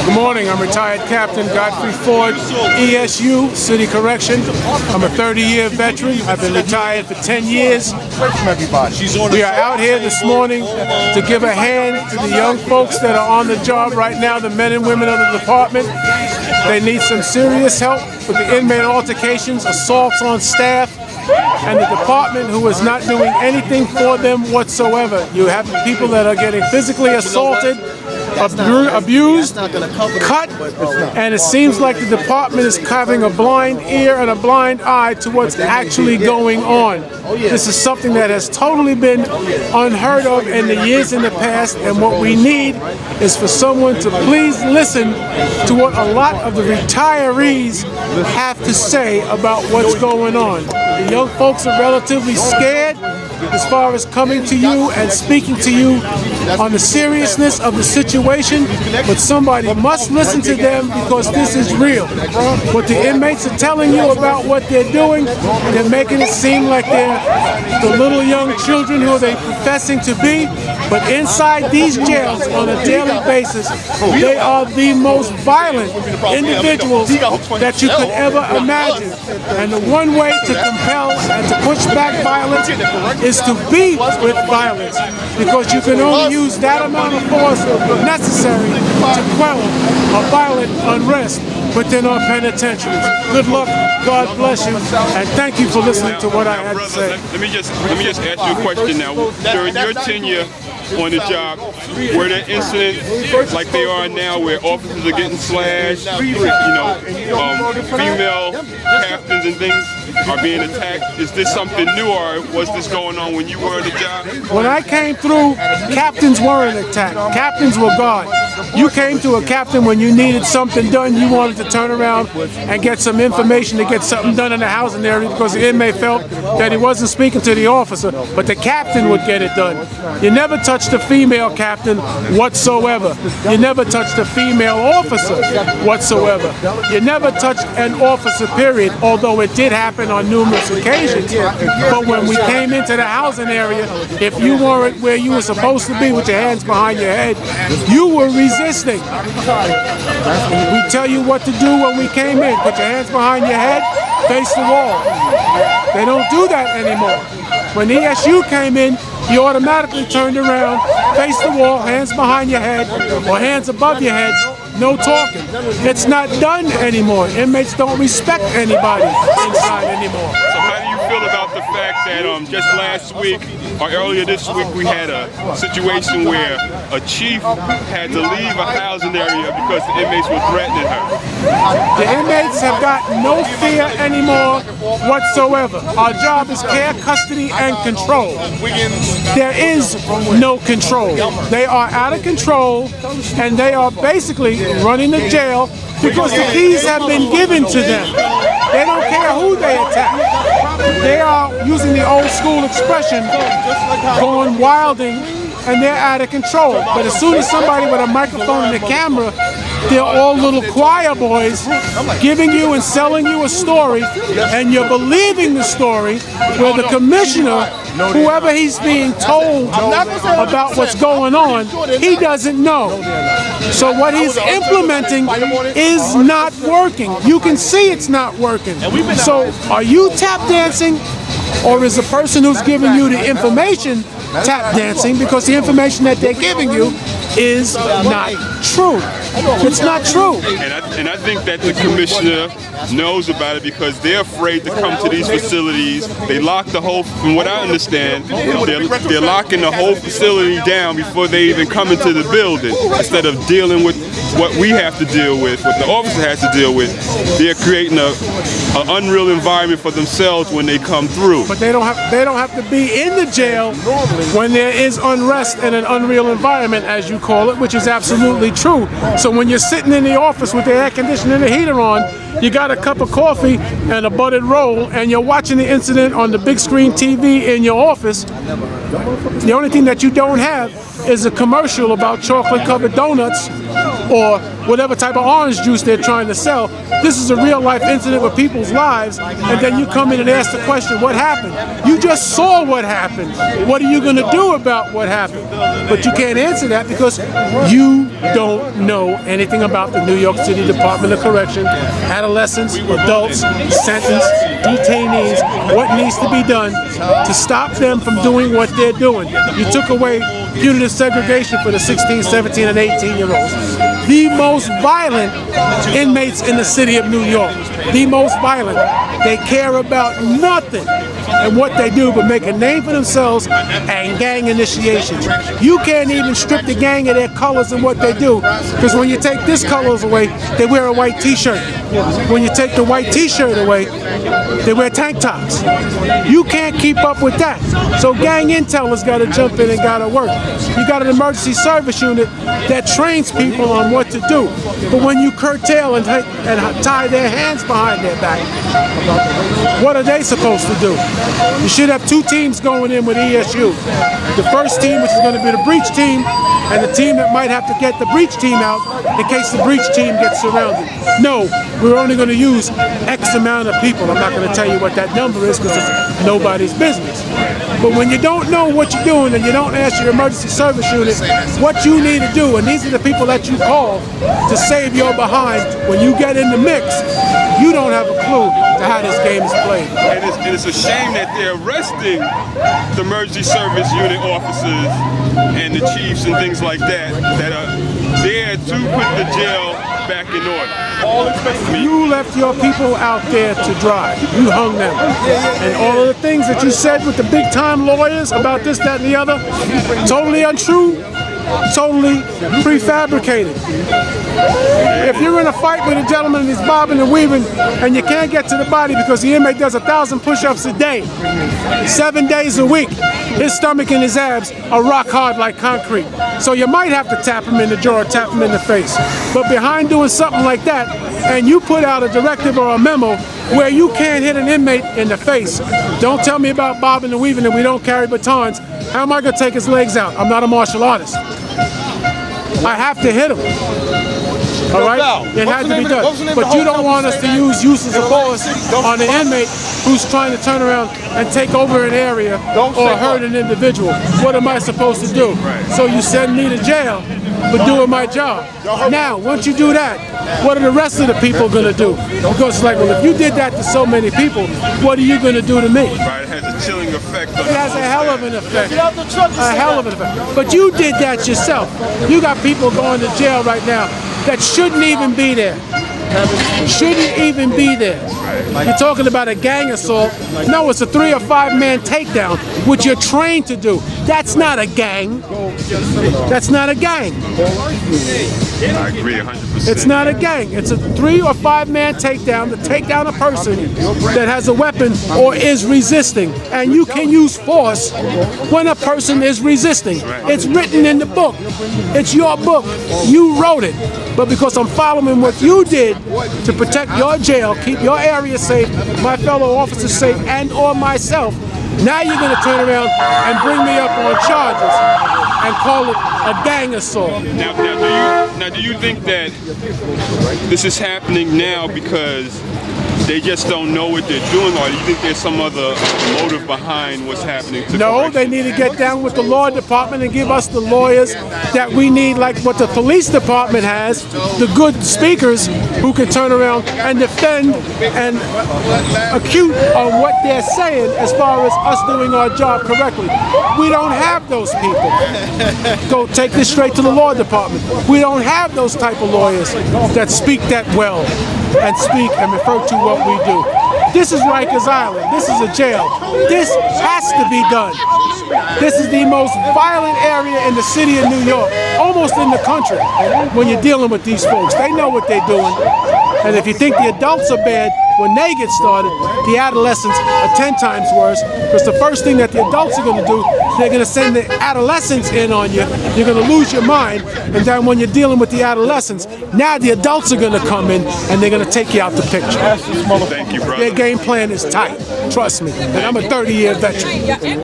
Good morning, I'm retired Captain Godfrey Ford, ESU, City Correction. I'm a 30-year veteran. I've been retired for 10 years. We are out here this morning to give a hand to the young folks that are on the job right now, the men and women of the department. They need some serious help with the inmate altercations, assaults on staff, and the department who is not doing anything for them whatsoever. You have people that are getting physically assaulted, abused, cut, and it seems like the department is having a blind ear and a blind eye to what's actually going on. This is something that has totally been unheard of in the years in the past, and what we need is for someone to please listen to what a lot of the retirees have to say about what's going on. The young folks are relatively scared as far as coming to you and speaking to you on the seriousness of the situation, but somebody must listen to them because this is real. What the inmates are telling you about what they're doing, they're making it seem like they're the little young children who they're professing to be, but inside these jails on a daily basis, they are the most violent individuals that you could ever imagine. And the one way to compel and to push back violence is to be with violence, because you can only use that amount of force necessary to quell a violent unrest within our penitentiaries. Good luck, God bless you, and thank you for listening to what I had to say. Let me just ask you a question now. During your tenure on the job, were there incidents like they are now where officers are getting slashed, female captains and things are being attacked? Is this something new, or was this going on when you were on the job? When I came through, captains weren't attacked. Captains were gone. You came to a captain when you needed something done. You wanted to turn around and get some information to get something done in the housing area because the inmate felt that he wasn't speaking to the officer, but the captain would get it done. You never touched a female captain whatsoever. You never touched a female officer whatsoever. You never touched an officer, period, although it did happen on numerous occasions. But when we came into the housing area, if you weren't where you were supposed to be with your hands behind your head, you were resisting. We tell you what to do when we came in. Put your hands behind your head, face the wall. They don't do that anymore. When ESU came in, you automatically turned around, face the wall, hands behind your head, or hands above your head. No talking. It's not done anymore. Inmates don't respect anybody inside anymore. So how do you feel about the fact that just last week or earlier this week we had a situation where a chief had to leave a housing area because the inmates were threatening her? The inmates have got no fear anymore whatsoever. Our job is care, custody, and control. There is no control. They are out of control, and they are basically running the jail because the keys have been given to them. They don't care who they attack. They are, using the old school expression, going wilding, and they're out of control. But as soon as somebody with a microphone and a camera, they're all little choir boys giving you and selling you a story, and you're believing the story where the commissioner, whoever he's being told about what's going on, he doesn't know. So what he's implementing is not working. You can see it's not working. So are you tap dancing, or is the person who's giving you the information tap dancing because the information that they're giving you is not true? It's not true. And I think that the commissioner knows about it because they're afraid to come to these facilities. They lock the whole, from what I understand, they're locking the whole facility down before they even come into the building. Instead of dealing with what we have to deal with, what the officer has to deal with, they're creating an unreal environment for themselves when they come through. But they don't have to be in the jail when there is unrest and an unreal environment, as you call it, which is absolutely true. So when you're sitting in the office with the air conditioner and the heater on, you got a cup of coffee and a buttered roll, and you're watching the incident on the big screen TV in your office. The only thing that you don't have is a commercial about chocolate-covered donuts or whatever type of orange juice they're trying to sell. This is a real life incident with people's lives, and then you come in and ask the question, what happened? You just saw what happened. What are you going to do about what happened? But you can't answer that because you don't know anything about the New York City Department of Correction, adolescents, adults, sentenced, detainees, what needs to be done to stop them from doing what they're doing. You took away punitive segregation for the 16, 17, and 18-year-olds. The most violent inmates in the city of New York. The most violent. They care about nothing and what they do but make a name for themselves and gang initiations. You can't even strip the gang of their colors and what they do, because when you take this colors away, they wear a white t-shirt. When you take the white t-shirt away, they wear tank tops. You can't keep up with that. So gang intel has got to jump in and got to work. You got an emergency service unit that trains people on what to do. But when you curtail and tie their hands behind their back, what are they supposed to do? You should have two teams going in with ESU. The first team, which is going to be the breach team, and the team that might have to get the breach team out in case the breach team gets surrounded. No, we're only going to use X amount of people. I'm not going to tell you what that number is because it's nobody's business. But when you don't know what you're doing and you don't ask your emergency service unit what you need to do, and these are the people that you call to save your behind, when you get in the mix, you don't have a clue to how this game is played. And it's a shame that they're arresting the emergency service unit officers and the chiefs and things like that are there to put the jail back in order. You left your people out there to dry. You hung them. And all of the things that you said with the big time lawyers about this, that, and the other, totally untrue, totally prefabricated. If you're in a fight with a gentleman and he's bobbing and weaving and you can't get to the body because the inmate does 1,000 push-ups a day, 7 days a week, his stomach and his abs are rock hard like concrete. So you might have to tap him in the jaw or tap him in the face. But behind doing something like that, and you put out a directive or a memo where you can't hit an inmate in the face, don't tell me about bobbing and weaving and we don't carry batons. How am I going to take his legs out? I'm not a martial artist. I have to hit him. All right? It has to be done. But you don't want us to use uses of force on an inmate who's trying to turn around and take over an area or hurt an individual. What am I supposed to do? So you send me to jail for doing my job. Now, once you do that, what are the rest of the people going to do? Because it's like, well, if you did that to so many people, what are you going to do to me? Right, it has a chilling effect. It has a hell of an effect. A hell of an effect. But you did that yourself. You got people going to jail right now that shouldn't even be there. Shouldn't even be there. You're talking about a gang assault. No, it's a 3 or 5 man takedown, which you're trained to do. That's not a gang. That's not a gang. I agree 100%. It's not a gang. It's a 3 or 5 man takedown to take down a person that has a weapon or is resisting. And you can use force when a person is resisting. It's written in the book. It's your book. You wrote it. But because I'm following what you did to protect your jail, keep your area safe, my fellow officers safe, and or myself, now you're going to turn around and bring me up on charges and call it a gang assault. Now, do you think that this is happening now because they just don't know what they're doing, or do you think there's some other motive behind what's happening to No, they need to get down with the law department and give us the lawyers that we need, like what the police department has, the good speakers who can turn around and defend and acute on what they're saying as far as us doing our job correctly. We don't have those people. Go take this straight to the law department. We don't have those type of lawyers that speak that well and speak and refer to what we do. This is Rikers Island. This is a jail. This has to be done. This is the most violent area in the city of New York, almost in the country, when you're dealing with these folks. They know what they're doing. And if you think the adults are bad, when they get started, the adolescents are 10 times worse, because the first thing that the adults are going to do, they're going to send the adolescents in on you. You're going to lose your mind, and then when you're dealing with the adolescents, now the adults are going to come in and they're going to take you out the picture. Thank you, brother. Their game plan is tight. Trust me. And I'm a 30-year veteran.